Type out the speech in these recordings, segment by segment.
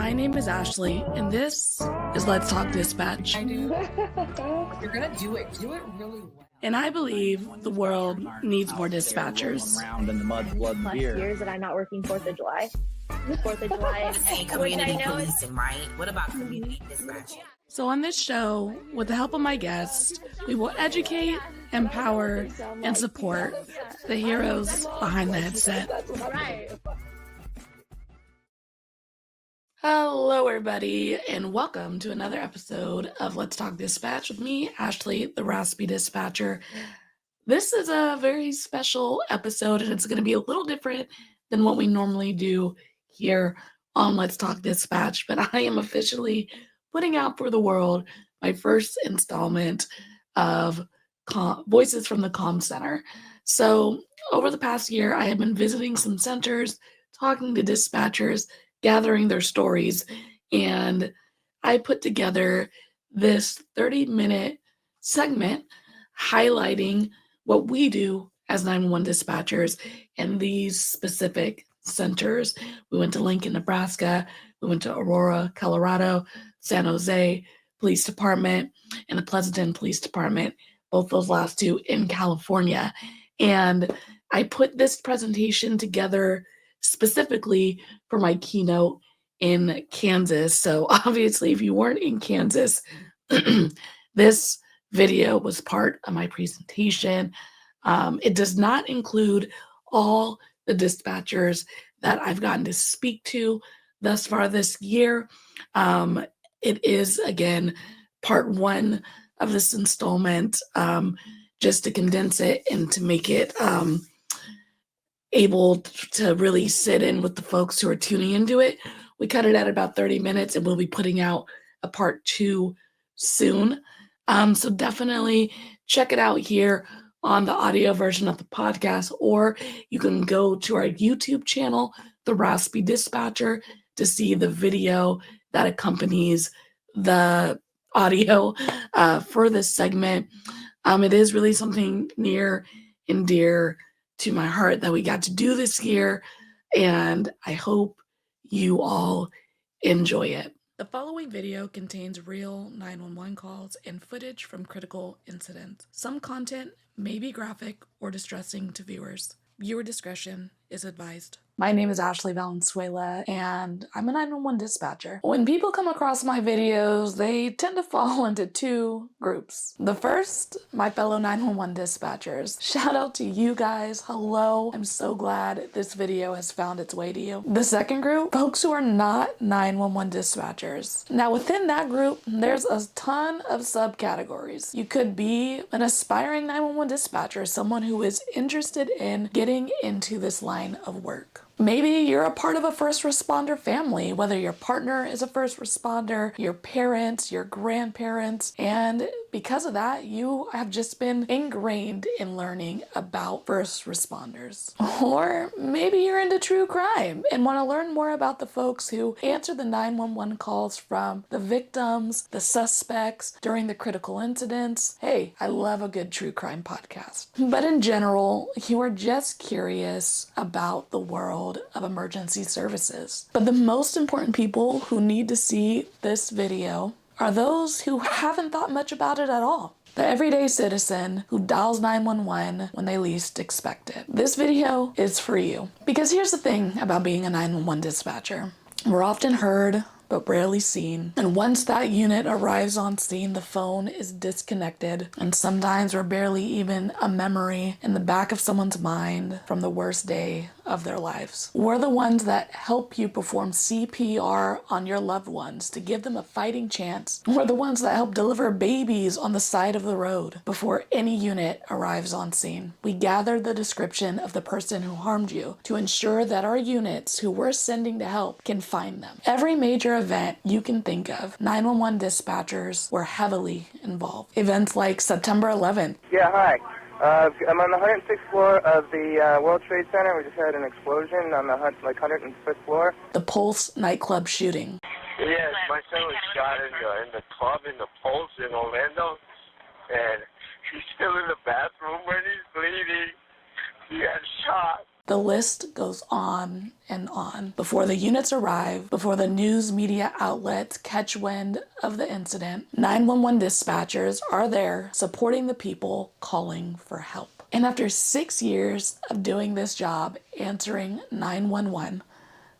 My name is Ashley, and this is Let's Talk Dispatch. I do. You're gonna do it. Do it really well. And I believe the world needs more dispatchers. Around in the mud, blood, and beer. Years that I'm not working 4th of July. 4th of July. Say community policing, right? What about community dispatching? So on this show, with the help of my guests, we will educate, empower, and support the heroes behind the headset. Hello, everybody, and welcome to another episode of Let's Talk Dispatch with me, Ashley, the Raspy Dispatcher. This is a very special episode, and it's going to be a little different than what we normally do here on Let's Talk Dispatch, but I am officially putting out for the world my first installment of Voices from the Comm Center. So over the past year, I have been visiting some centers, talking to dispatchers, gathering their stories, and I put together this 30-minute segment highlighting what we do as 911 dispatchers in these specific centers. We went to Lincoln, Nebraska, we went to Aurora, Colorado, San Jose Police Department, and the Pleasanton Police Department, both those last two in California. And I put this presentation together specifically for my keynote in Kansas. So obviously, if you weren't in Kansas, this video was part of my presentation. It does not include all the dispatchers that I've gotten to speak to thus far this year. It is, again, part one of this installment, just to condense it and to make it able to really sit in with the folks who are tuning into it. We cut it at about 30 minutes, and we'll be putting out a part two soon. So definitely check it out here on the audio version of the podcast, or you can go to our YouTube channel, the Raspy Dispatcher, to see the video that accompanies the audio for this segment. It is really something near and dear to my heart that we got to do this year, and I hope you all enjoy it. The following video contains real 911 calls and footage from critical incidents. Some content may be graphic or distressing to viewers. Viewer discretion is advised. My name is Ashley Valenzuela, and I'm a 911 dispatcher. When people come across my videos, they tend to fall into two groups. The first, my fellow 911 dispatchers. Shout out to you guys. Hello. I'm so glad this video has found its way to you. The second group, folks who are not 911 dispatchers. Now, within that group, there's a ton of subcategories. You could be an aspiring 911 dispatcher, someone who is interested in getting into this line of work. Maybe you're a part of a first responder family, whether your partner is a first responder, your parents, your grandparents, and because of that, you have just been ingrained in learning about first responders. Or maybe you're into true crime and want to learn more about the folks who answer the 911 calls from the victims, the suspects during the critical incidents. Hey, I love a good true crime podcast. But in general, you are just curious about the world of emergency services. But the most important people who need to see this video are those who haven't thought much about it at all. The everyday citizen who dials 911 when they least expect it. This video is for you. Because here's the thing about being a 911 dispatcher. We're often heard, but rarely seen. And once that unit arrives on scene, the phone is disconnected. And sometimes we're barely even a memory in the back of someone's mind from the worst day of their lives. We're the ones that help you perform CPR on your loved ones to give them a fighting chance. We're the ones that help deliver babies on the side of the road before any unit arrives on scene. We gather the description of the person who harmed you to ensure that our units who we're sending to help can find them. Every major event you can think of, 911 dispatchers were heavily involved. Events like September 11th. Yeah, hi. I'm on the 106th floor of the World Trade Center. We just had an explosion on the 105th floor. The Pulse nightclub shooting. Yes, my son was shot in the club in the Pulse in Orlando, and he's still in the bathroom when he's bleeding. He got shot. The list goes on and on. Before the units arrive, before the news media outlets catch wind of the incident, 911 dispatchers are there supporting the people calling for help. And after 6 years of doing this job, answering 911,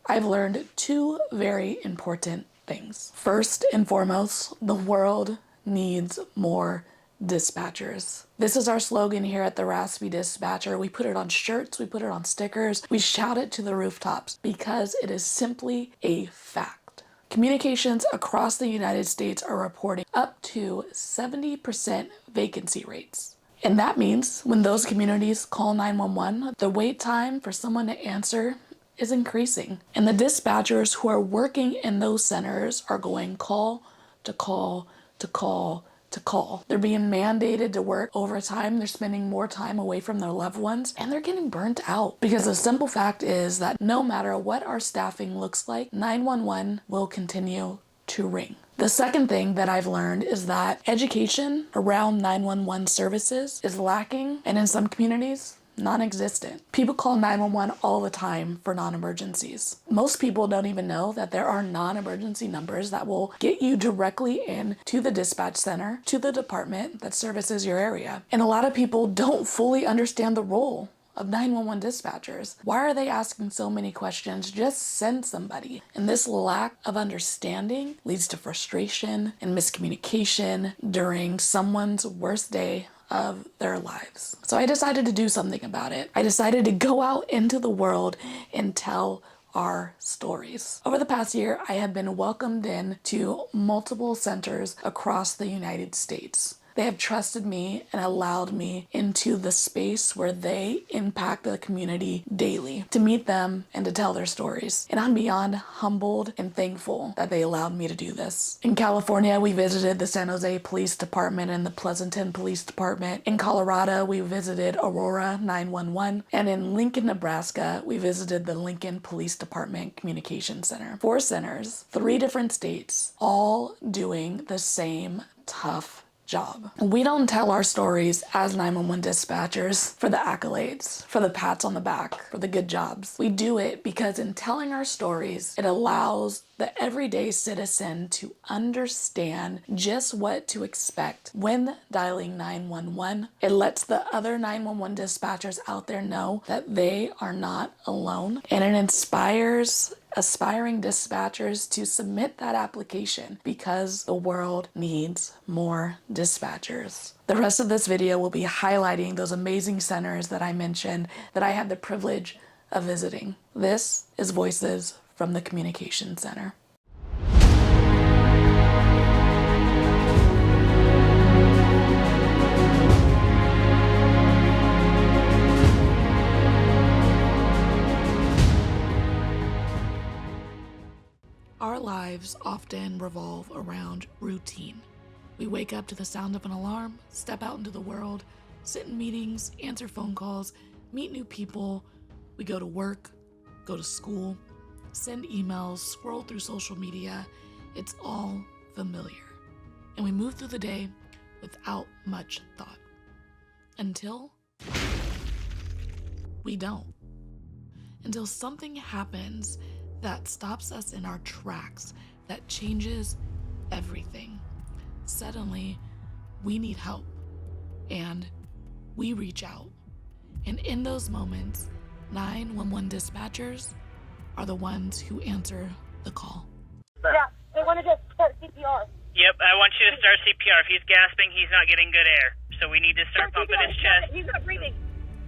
I've learned two very important things. First and foremost, the world needs more dispatchers. This is our slogan here at the Raspy Dispatcher. We put it on shirts, we put it on stickers, we shout it to the rooftops because it is simply a fact. Communications across the United States are reporting up to 70% vacancy rates. And that means when those communities call 911, the wait time for someone to answer is increasing. And the dispatchers who are working in those centers are going call to call to call to call. They're being mandated to work overtime. They're spending more time away from their loved ones, and they're getting burnt out because the simple fact is that no matter what our staffing looks like, 911 will continue to ring. The second thing that I've learned is that education around 911 services is lacking, and in some communities, non-existent. People call 911 all the time for non-emergencies. Most people don't even know that there are non-emergency numbers that will get you directly in to the dispatch center, to the department that services your area. And a lot of people don't fully understand the role of 911 dispatchers. Why are they asking so many questions? Just send somebody. And this lack of understanding leads to frustration and miscommunication during someone's worst day of their lives. So I decided to do something about it. I decided to go out into the world and tell our stories. Over the past year, I have been welcomed in to multiple centers across the United States. They have trusted me and allowed me into the space where they impact the community daily, to meet them and to tell their stories. And I'm beyond humbled and thankful that they allowed me to do this. In California, we visited the San Jose Police Department and the Pleasanton Police Department. In Colorado, we visited Aurora 911. And in Lincoln, Nebraska, we visited the Lincoln Police Department Communication Center. 4 centers, 3 different states, all doing the same tough job. We don't tell our stories as 911 dispatchers for the accolades, for the pats on the back, for the good jobs. We do it because in telling our stories, it allows the everyday citizen to understand just what to expect when dialing 911. It lets the other 911 dispatchers out there know that they are not alone, and it inspires aspiring dispatchers to submit that application because the world needs more dispatchers. The rest of this video will be highlighting those amazing centers that I mentioned that I had the privilege of visiting. This is Voices from the Communication Center. Our lives often revolve around routine. We wake up to the sound of an alarm, step out into the world, sit in meetings, answer phone calls, meet new people. We go to work, go to school, send emails, scroll through social media. It's all familiar. And we move through the day without much thought. Until we don't. Until something happens that stops us in our tracks, that changes everything. Suddenly, we need help, and we reach out. And in those moments, 911 dispatchers are the ones who answer the call. Yeah, they want to just start CPR. Yep, I want you to start CPR. If he's gasping, he's not getting good air. So we need to start pumping his chest. He's not breathing.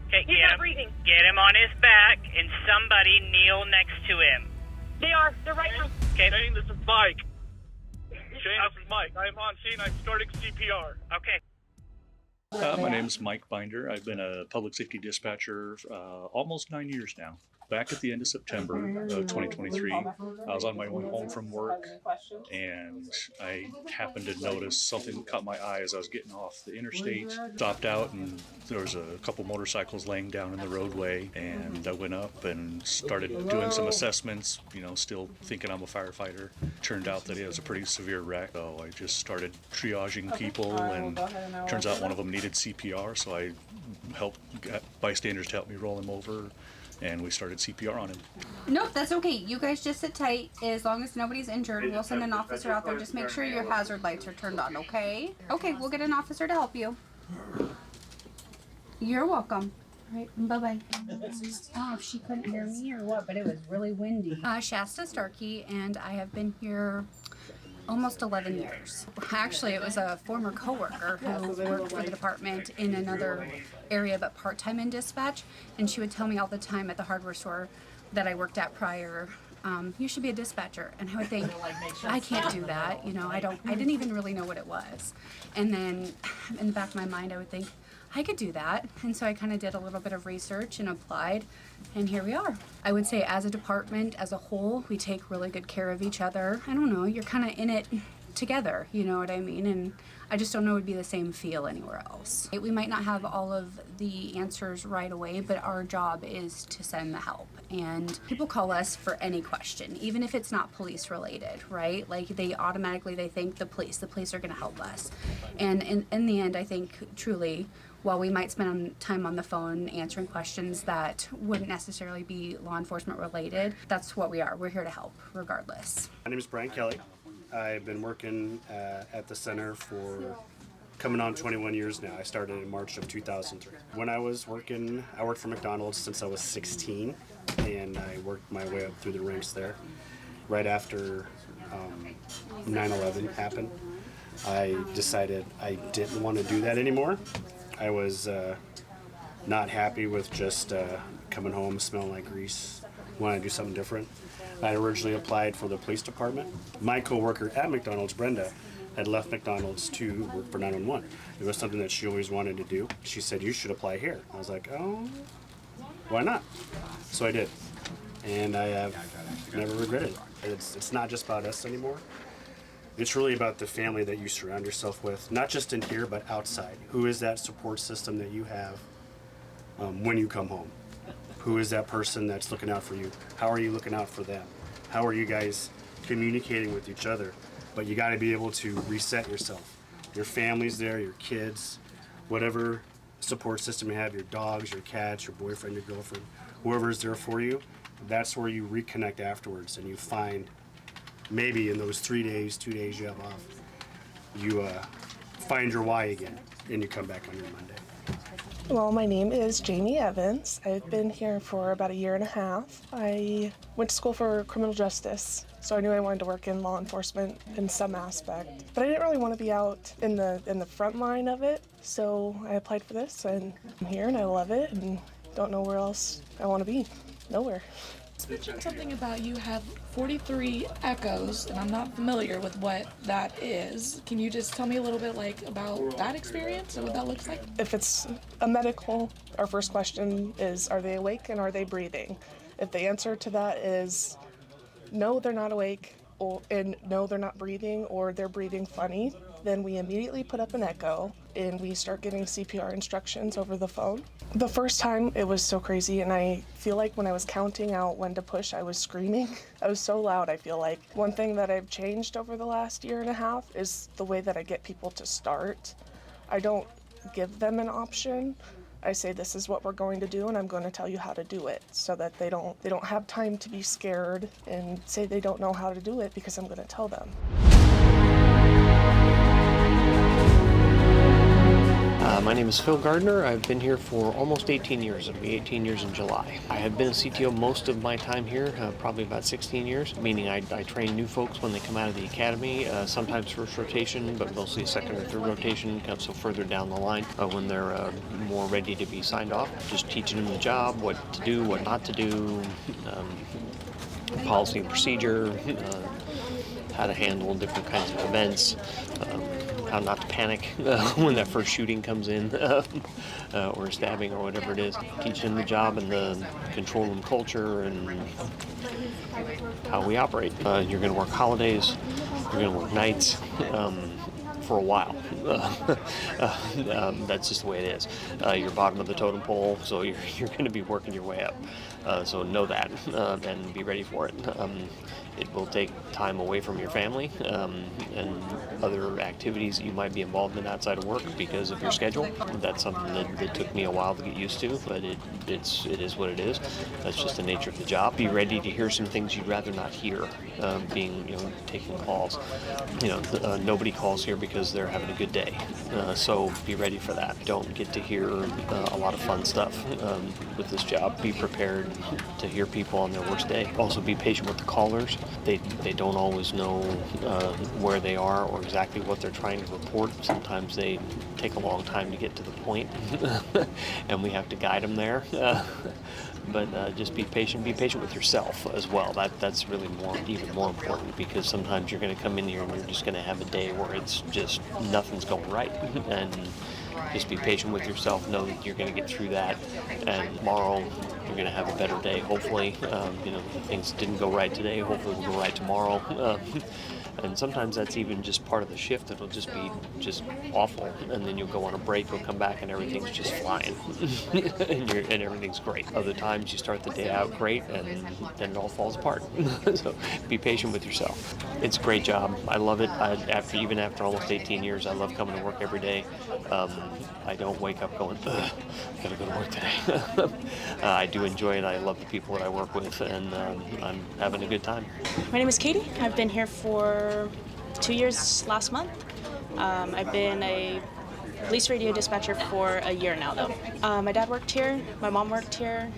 Okay, He's not breathing. Get him on his back, and somebody kneel next to him. They are. They're right now. Okay. Shane, this is Mike. Shane, this is Mike. I am on scene. I'm starting CPR. Okay. My name is Mike Binder. I've been a public safety dispatcher almost 9 years now. Back at the end of September of 2023, I was on my way home from work, and I happened to notice something that caught my eye as I was getting off the interstate. Stopped out, and there was a couple motorcycles laying down in the roadway, and I went up and started doing some assessments, still thinking I'm a firefighter. Turned out that it was a pretty severe wreck, so I just started triaging people, and turns out one of them needed CPR, so I helped bystanders to help me roll him over. and we started CPR on him. Nope, that's okay. You guys just sit tight. As long as nobody's injured, we'll send an officer out there. Just make sure your hazard lights are turned on, okay? Okay, we'll get an officer to help you. You're welcome. All right, bye-bye. Oh, she couldn't hear me or what, but it was really windy. Shasta Starkey, and I have been here almost 11 years. Actually, it was a former coworker who worked for the department in another area but part-time in dispatch, and she would tell me all the time at the hardware store that I worked at prior, you should be a dispatcher. And I would think, I can't do that, you know, I didn't even really know what it was. And then in the back of my mind, I would think, I could do that. And so I kind of did a little bit of research and applied, and here we are. I would say as a department, as a whole, we take really good care of each other. I don't know, you're kind of in it together, you know what I mean? And I just don't know it would be the same feel anywhere else. We might not have all of the answers right away, but our job is to send the help. And people call us for any question, even if it's not police related, right? Like they think the police are gonna help us. And in the end, I think truly, while we might spend time on the phone answering questions that wouldn't necessarily be law enforcement related, that's what we are. We're here to help regardless. My name is Brian Kelly. I've been working at the center for coming on 21 years now. I started in March of 2003. When I worked for McDonald's since I was 16, and I worked my way up through the ranks there. Right after 9/11 happened, I decided I didn't want to do that anymore. I was not happy with just coming home smelling like grease. Wanted to do something different. I originally applied for the police department. My coworker at McDonald's, Brenda, had left McDonald's to work for 911. It was something that she always wanted to do. She said, you should apply here. I was like, oh, why not? So I did. And I have never regretted it. It's not just about us anymore. It's really about the family that you surround yourself with, not just in here, but outside. Who is that support system that you have when you come home? Who is that person that's looking out for you? How are you looking out for them? How are you guys communicating with each other? But you got to be able to reset yourself. Your family's there, your kids, whatever support system you have, your dogs, your cats, your boyfriend, your girlfriend, whoever's there for you, that's where you reconnect afterwards and you find maybe in those 3 days, 2 days you have off, you find your why again and you come back on your Monday. Well, my name is Jamie Evans. I've been here for about 1.5 years. I went to school for criminal justice, so I knew I wanted to work in law enforcement in some aspect. But I didn't really want to be out in the front line of it, so I applied for this, and I'm here, and I love it, and don't know where else I want to be. Nowhere. You mentioned something about you have 43 echoes, and I'm not familiar with what that is. Can you just tell me a little bit about that experience and what that looks like? If it's a medical, our first question is, are they awake and are they breathing? If the answer to that is no, they're not awake, and no, they're not breathing, or they're breathing funny, then we immediately put up an echo and we start giving CPR instructions over the phone. The first time it was so crazy, and I feel like when I was counting out when to push, I was screaming. I was so loud, I feel like. One thing that I've changed over the last 1.5 years is the way that I get people to start. I don't give them an option. I say, this is what we're going to do, and I'm going to tell you how to do it, so that they don't have time to be scared and say they don't know how to do it, because I'm going to tell them. My name is Phil Gardner. I've been here for almost 18 years. It'll be 18 years in July. I have been a CTO most of my time here, probably about 16 years, meaning I train new folks when they come out of the academy, sometimes first rotation, but mostly second or third rotation, so further down the line when they're more ready to be signed off. Just teaching them the job, what to do, what not to do, policy and procedure, how to handle different kinds of events, how not to panic when that first shooting comes in, or stabbing or whatever it is. Teach them the job and the control room culture and how we operate. You're going to work holidays, you're going to work nights, for a while. That's just the way it is. You're bottom of the totem pole, so you're going to be working your way up. So know that and be ready for it. It will take time away from your family and other activities that you might be involved in outside of work because of your schedule. That's something that took me a while to get used to, but it is what it is. That's just the nature of the job. Be ready to hear some things you'd rather not hear, taking calls. Nobody calls here because they're having a good day, so be ready for that. Don't get to hear a lot of fun stuff with this job. Be prepared to hear people on their worst day. Also be patient with the callers. They don't always know where they are or exactly what they're trying to report. Sometimes they take a long time to get to the point, and we have to guide them there. But just be patient. Be patient with yourself as well. That's really even more important, because sometimes you're going to come in here and you're just going to have a day where it's just nothing's going right, and just be patient with yourself. Know that you're going to get through that, and tomorrow you're going to have a better day. Hopefully, things didn't go right today. Hopefully, will go right tomorrow. And sometimes that's even just part of the shift. It'll just be awful, and then you'll go on a break, you'll come back, and everything's just flying, and everything's great. Other times you start the day out great, and then it all falls apart. So be patient with yourself. It's a great job. I love it. Even after almost 18 years, I love coming to work every day. I don't wake up going, ugh, I gotta go to work today. I do enjoy it. I love the people that I work with, and I'm having a good time. My name is Katie. I've been here for 2 years last month. I've been a police radio dispatcher for a year now, though. My dad worked here, my mom worked here,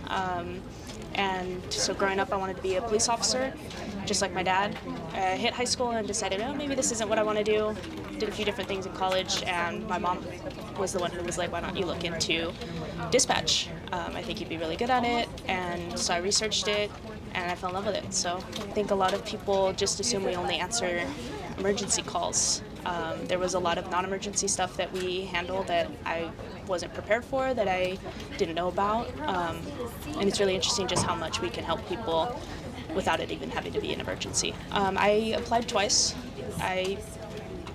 and so growing up I wanted to be a police officer, just like my dad. I hit high school and decided, maybe this isn't what I want to do. Did a few different things in college, and my mom was the one who was like, why don't you look into dispatch? I think you'd be really good at it, and so I researched it, and I fell in love with it. So I think a lot of people just assume we only answer emergency calls. There was a lot of non-emergency stuff that we handle that I wasn't prepared for, that I didn't know about, and it's really interesting just how much we can help people without it even having to be an emergency. I applied twice. I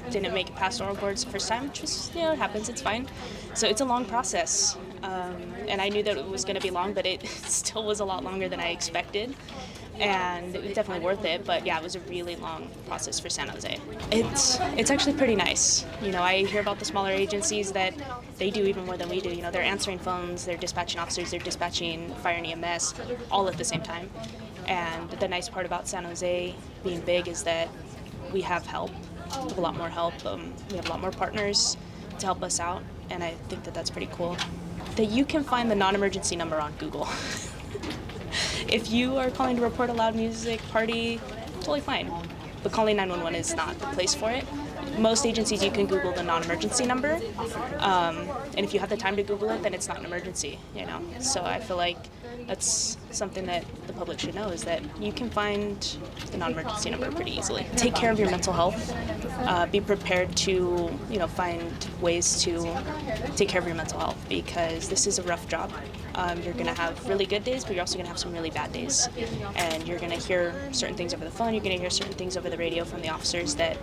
didn't make it past oral boards the first time, which was, it happens, it's fine. So it's a long process, and I knew that it was going to be long, but it still was a lot longer than I expected, and it was definitely worth it. But yeah, it was a really long process for San Jose. It's actually pretty nice. I hear about the smaller agencies that they do even more than we do. They're answering phones, they're dispatching officers, they're dispatching fire and EMS all at the same time. And the nice part about San Jose being big is that we have help. We have a lot more help. We have a lot more partners to help us out, and I think that that's pretty cool. That you can find the non-emergency number on Google. If you are calling to report a loud music party, totally fine. But calling 911 is not the place for it. Most agencies, you can Google the non-emergency number, and if you have the time to Google it, then it's not an emergency, So I feel like that's something that the public should know, is that you can find the non-emergency number pretty easily. Take care of your mental health. Be prepared to, find ways to take care of your mental health, because this is a rough job. You're going to have really good days, but you're also going to have some really bad days. And you're going to hear certain things over the phone. You're going to hear certain things over the radio from the officers that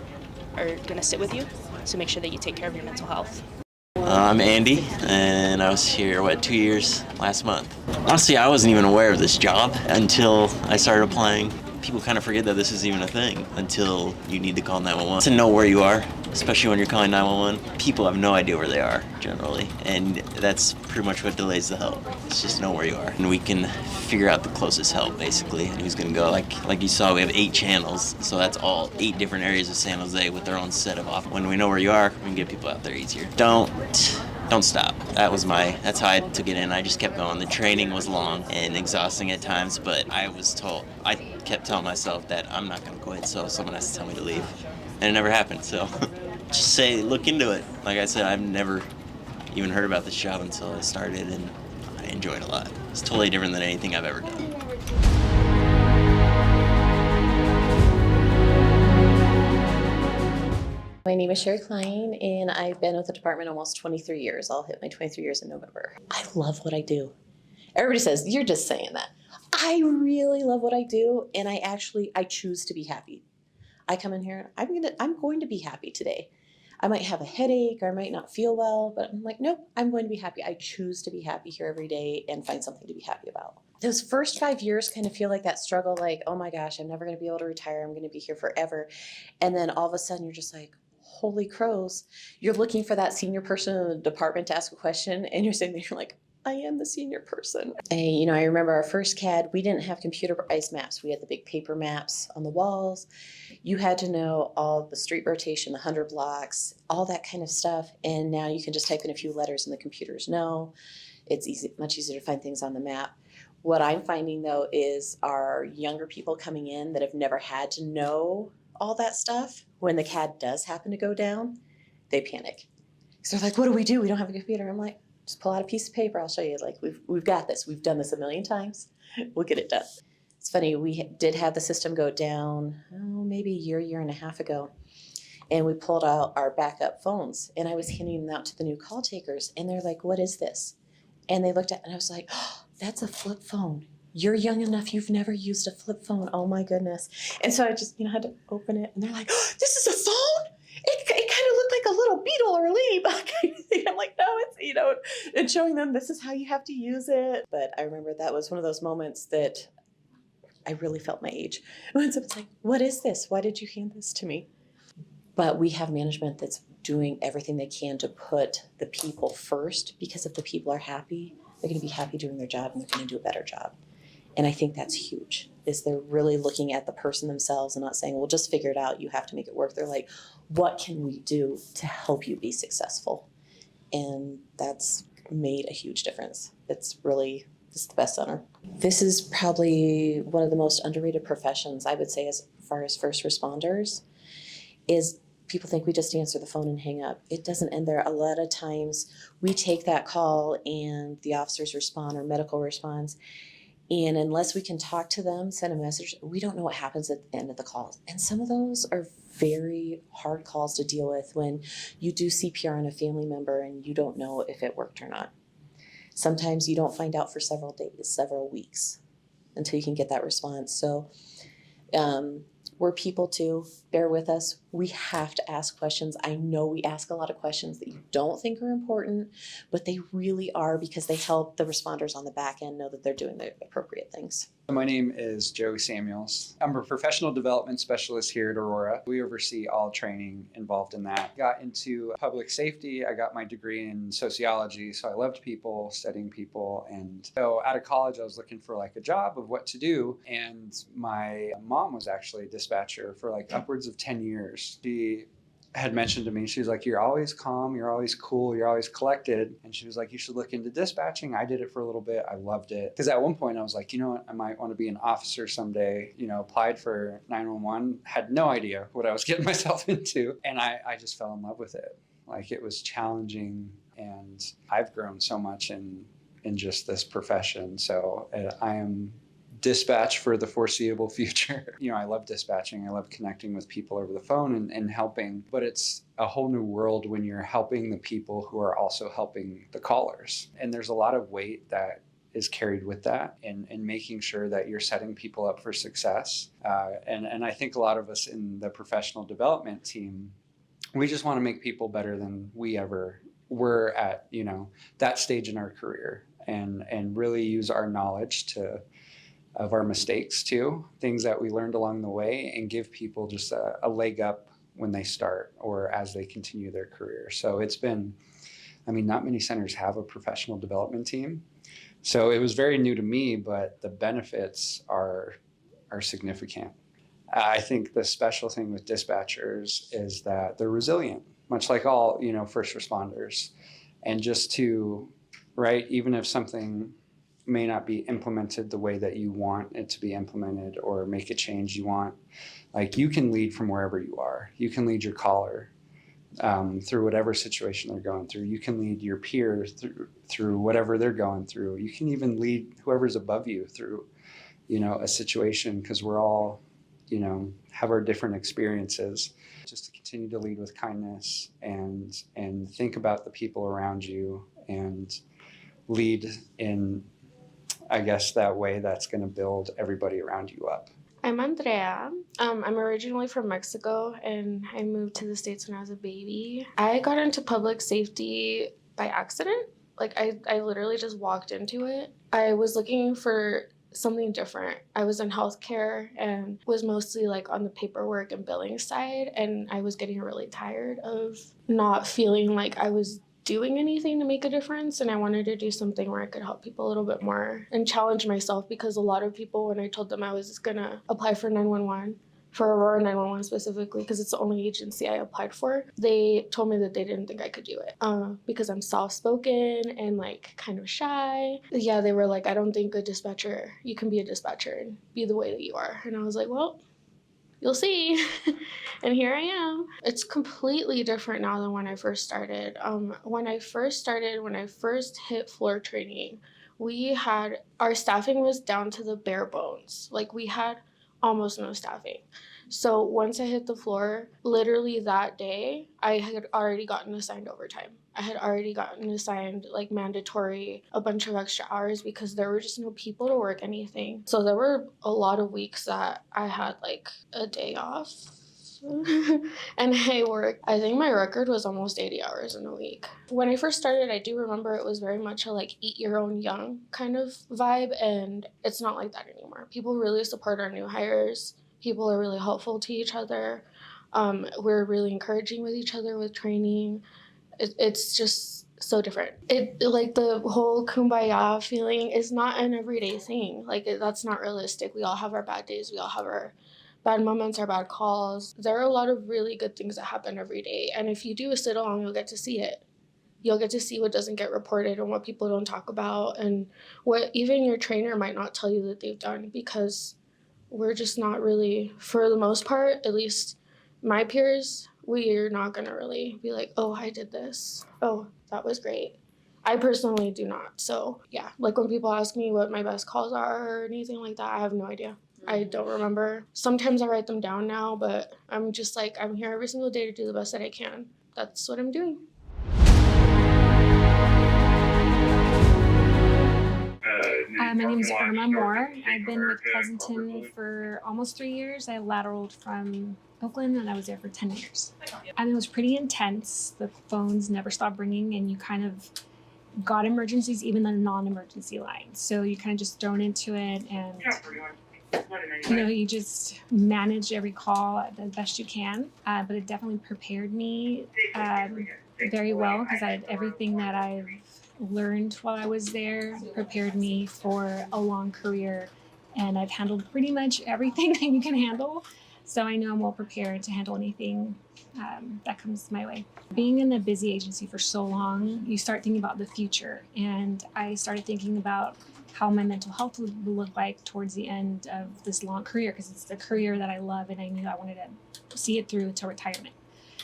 are going to sit with you. So make sure that you take care of your mental health. I'm Andy, and I was here, 2 years last month. Honestly, I wasn't even aware of this job until I started applying. People kind of forget that this is even a thing until you need to call 911. To know where you are, especially when you're calling 911, people have no idea where they are, generally, and that's pretty much what delays the help. It's just know where you are. And we can figure out the closest help, basically, and who's going to go. Like you saw, we have 8 channels, so that's all 8 different areas of San Jose with their own set of off. When we know where you are, we can get people out there easier. Don't stop. That's how I took it in. I just kept going. The training was long and exhausting at times, but I kept telling myself that I'm not going to quit, so someone has to tell me to leave. And it never happened, so just look into it. Like I said, I've never even heard about this job until I started, and I enjoyed it a lot. It's totally different than anything I've ever done. My name is Sherry Klein, and I've been with the department almost 23 years. I'll hit my 23 years in November. I love what I do. Everybody says, you're just saying that. I really love what I do, and I choose to be happy. I come in here, I'm going to be happy today. I might have a headache or I might not feel well, but I'm like, nope, I'm going to be happy. I choose to be happy here every day and find something to be happy about. Those first 5 years kind of feel like that struggle, like, oh my gosh, I'm never going to be able to retire. I'm going to be here forever. And then all of a sudden you're just like, holy crows. You're looking for that senior person in the department to ask a question, and you're sitting there, you're like, I am the senior person. And, I remember our first CAD, we didn't have computerized maps. We had the big paper maps on the walls. You had to know all the street rotation, the 100 blocks, all that kind of stuff. And now you can just type in a few letters and the computers know. It's much easier to find things on the map. What I'm finding, though, is our younger people coming in that have never had to know all that stuff, when the CAD does happen to go down, they panic. So they're like, what do? We don't have a computer. I'm like, just pull out a piece of paper. I'll show you. Like, we've got this. We've done this a million times. We'll get it done. It's funny. We did have the system go down, maybe a year and a half ago. And we pulled out our backup phones. And I was handing them out to the new call takers. And they're like, what is this? And they looked at it, and I was like, oh, that's a flip phone. You're young enough. You've never used a flip phone. Oh, my goodness. And so I just, had to open it. And they're like, oh, this is a phone? It kind of looked like a little beetle or a ladybug. I'm like, no, it's, and showing them this is how you have to use it. But I remember that was one of those moments that I really felt my age. When someone's like, what is this? Why did you hand this to me? But we have management that's doing everything they can to put the people first, because if the people are happy, they're going to be happy doing their job, and they're going to do a better job. And I think that's huge, is they're really looking at the person themselves and not saying, well, just figure it out. You have to make it work. They're like, what can we do to help you be successful? And that's made a huge difference. It's the best center. This is probably one of the most underrated professions, I would say, as far as first responders, is people think we just answer the phone and hang up. It doesn't end there. A lot of times we take that call and the officers respond or medical responds. And unless we can talk to them, send a message, we don't know what happens at the end of the calls. And some of those are very hard calls to deal with when you do CPR on a family member and you don't know if it worked or not. Sometimes you don't find out for several days, several weeks, until you can get that response. So we're people too. Bear with us. We have to ask questions. I know we ask a lot of questions that you don't think are important, but they really are, because they help the responders on the back end know that they're doing the appropriate things. My name is Joey Samuels. I'm a professional development specialist here at Aurora. We oversee all training involved in that. Got into public safety. I got my degree in sociology, so I loved people, studying people. And so out of college, I was looking for like a job of what to do. And my mom was actually a dispatcher for like upwards of 10 years. She had mentioned to me, she was like, you're always calm, you're always cool, you're always collected. And she was like, you should look into dispatching. I did it for a little bit. I loved it. Because at one point I was like, you know what, I might want to be an officer someday. Applied for 911, had no idea what I was getting myself into. And I just fell in love with it. Like, it was challenging, and I've grown so much in just this profession. So I am dispatch for the foreseeable future. I love dispatching. I love connecting with people over the phone and helping, but it's a whole new world when you're helping the people who are also helping the callers. And there's a lot of weight that is carried with that, and making sure that you're setting people up for success. And I think a lot of us in the professional development team, we just want to make people better than we ever were at, that stage in our career, and really use our knowledge of our mistakes too, things that we learned along the way, and give people just a leg up when they start or as they continue their career. So it's been, not many centers have a professional development team. So it was very new to me, but the benefits are significant. I think the special thing with dispatchers is that they're resilient, much like all, first responders. And just even if something may not be implemented the way that you want it to be implemented, or make a change you want, you can lead from wherever you are. You can lead your caller through whatever situation they're going through. You can lead your peers through whatever they're going through. You can even lead whoever's above you through, a situation, because we're all, have our different experiences. Just to continue to lead with kindness and think about the people around you, and lead in, I guess, that way that's going to build everybody around you up. I'm Andrea. I'm originally from Mexico and I moved to the States when I was a baby. I got into public safety by accident. Like I literally just walked into it. I was looking for something different. I was in healthcare and was mostly like on the paperwork and billing side, and I was getting really tired of not feeling like I was doing anything to make a difference, and I wanted to do something where I could help people a little bit more and challenge myself, because a lot of people, when I told them I was gonna apply for 911, for Aurora 911 specifically, because it's the only agency I applied for, they told me that they didn't think I could do it because I'm soft-spoken and like kind of shy. Yeah, they were like, I don't think you can be a dispatcher and be the way that you are. And I was like, well, you'll see. And here I am. It's completely different now than when I first started. When I first hit floor training, our staffing was down to the bare bones. Like we had almost no staffing. So once I hit the floor, literally that day, I had already gotten assigned overtime. I had already gotten assigned like mandatory, a bunch of extra hours, because there were just no people to work anything. So there were a lot of weeks that I had like a day off. And I think my record was almost 80 hours in a week. When I first started, I do remember it was very much a like eat your own young kind of vibe, and it's not like that anymore. People really support our new hires. People are really helpful to each other. We're really encouraging with each other with training. It's just so different. Like the whole kumbaya feeling is not an everyday thing. Like that's not realistic. We all have our bad days. We all have our bad moments, our bad calls. There are a lot of really good things that happen every day. And if you do a sit along, you'll get to see it. You'll get to see what doesn't get reported and what people don't talk about, and what even your trainer might not tell you that they've done, because we're just not really, for the most part, at least my peers, we're not gonna really be like, oh, I did this. Oh, that was great. I personally do not. So yeah, like when people ask me what my best calls are or anything like that, I have no idea. I don't remember. Sometimes I write them down now, but I'm just like, I'm here every single day to do the best that I can. That's what I'm doing. My name is Irma Moore. I've been with Pleasanton for almost 3 years. I lateraled from Oakland and I was there for 10 years. I mean, it was pretty intense. The phones never stopped ringing, and you kind of got emergencies, even the non-emergency lines. So you kind of just thrown into it, and you just manage every call the best you can. But it definitely prepared me very well, because I had everything that I've learned while I was there, prepared me for a long career, and I've handled pretty much everything that you can handle. So I know I'm well prepared to handle anything that comes my way. Being in a busy agency for so long, you start thinking about the future, and I started thinking about how my mental health would look like towards the end of this long career, because it's a career that I love and I knew I wanted to see it through to retirement.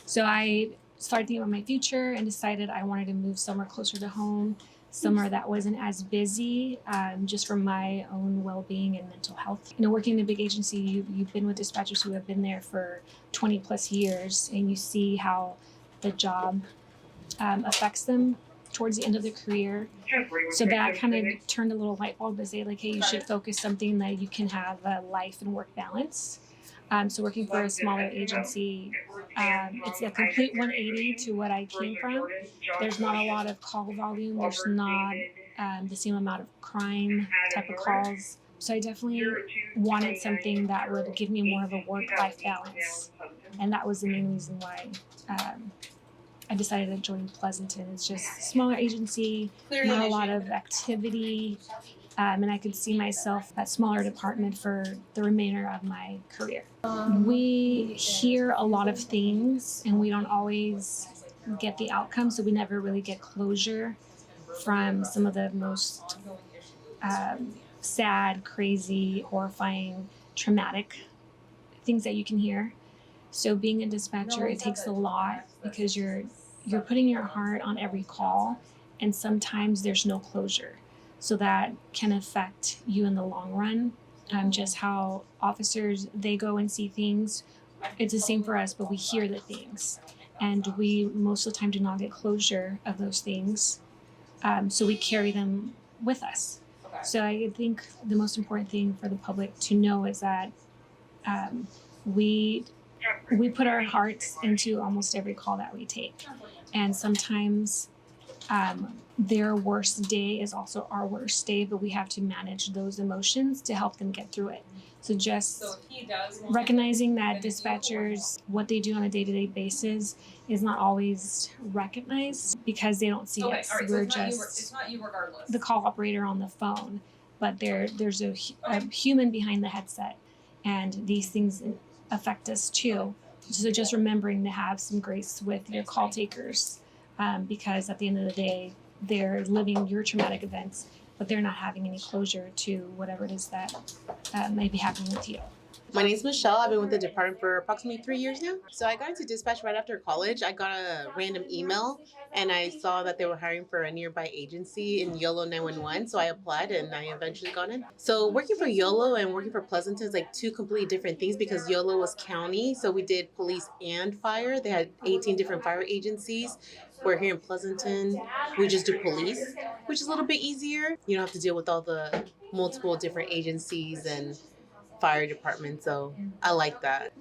So I started thinking about my future and decided I wanted to move somewhere closer to home, somewhere that wasn't as busy, just for my own well-being and mental health. Working in a big agency, you've been with dispatchers who have been there for 20 plus years, and you see how the job affects them towards the end of their career. So that kind of turned a little light bulb to say, like, hey, you should focus something that you can have a life and work balance. So working for a smaller agency, it's a complete 180 to what I came from. There's not a lot of call volume. There's not the same amount of crime type of calls. So I definitely wanted something that would give me more of a work-life balance. And that was the main reason why I decided to join Pleasanton. It's just a smaller agency, not a lot of activity. And I could see myself at smaller department for the remainder of my career. We hear a lot of things and we don't always get the outcome, so we never really get closure from some of the most sad, crazy, horrifying, traumatic things that you can hear. So being a dispatcher, it takes a lot, because you're putting your heart on every call, and sometimes there's no closure. So that can affect you in the long run. Just how officers, they go and see things. It's the same for us, but we hear the things. And we most of the time do not get closure of those things. So we carry them with us. So I think the most important thing for the public to know is that We put our hearts into almost every call that we take, and sometimes their worst day is also our worst day, but we have to manage those emotions to help them get through it. So just recognizing that dispatchers, what they do on a day-to-day basis is not always recognized because they don't see us. We're just the call operator on the phone, but there's a human behind the headset, and these things affect us too. So just remembering to have some grace with your call takers, because at the end of the day, they're living your traumatic events, but they're not having any closure to whatever it is that may be happening with you. My name's Michelle. I've been with the department for approximately 3 years now. So I got into dispatch right after college. I got a random email and I saw that they were hiring for a nearby agency in YOLO 911. So I applied and I eventually got in. So working for YOLO and working for Pleasanton is like two completely different things because YOLO was county. So we did police and fire. They had 18 different fire agencies. Where here in Pleasanton, we just do police, which is a little bit easier. You don't have to deal with all the multiple different agencies and fire department, so I like that.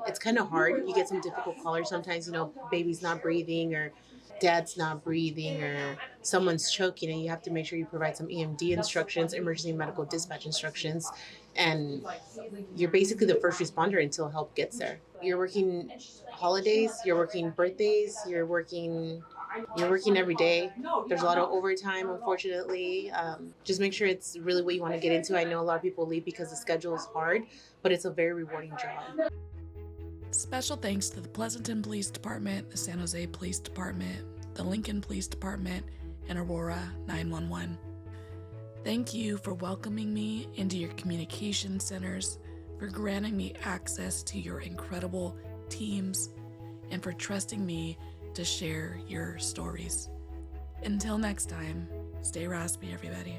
It's kind of hard. You get some difficult callers sometimes, you know, baby's not breathing or dad's not breathing or someone's choking, and you have to make sure you provide some EMD instructions, emergency medical dispatch instructions, and you're basically the first responder until help gets there. You're working holidays, you're working birthdays, you're working every day. There's a lot of overtime, unfortunately. Just make sure it's really what you want to get into. I know a lot of people leave because the schedule is hard, but it's a very rewarding job. Special thanks to the Pleasanton Police Department, the San Jose Police Department, the Lincoln Police Department, and Aurora 911. Thank you for welcoming me into your communication centers, for granting me access to your incredible teams, and for trusting me to share your stories. Until next time, stay raspy, everybody.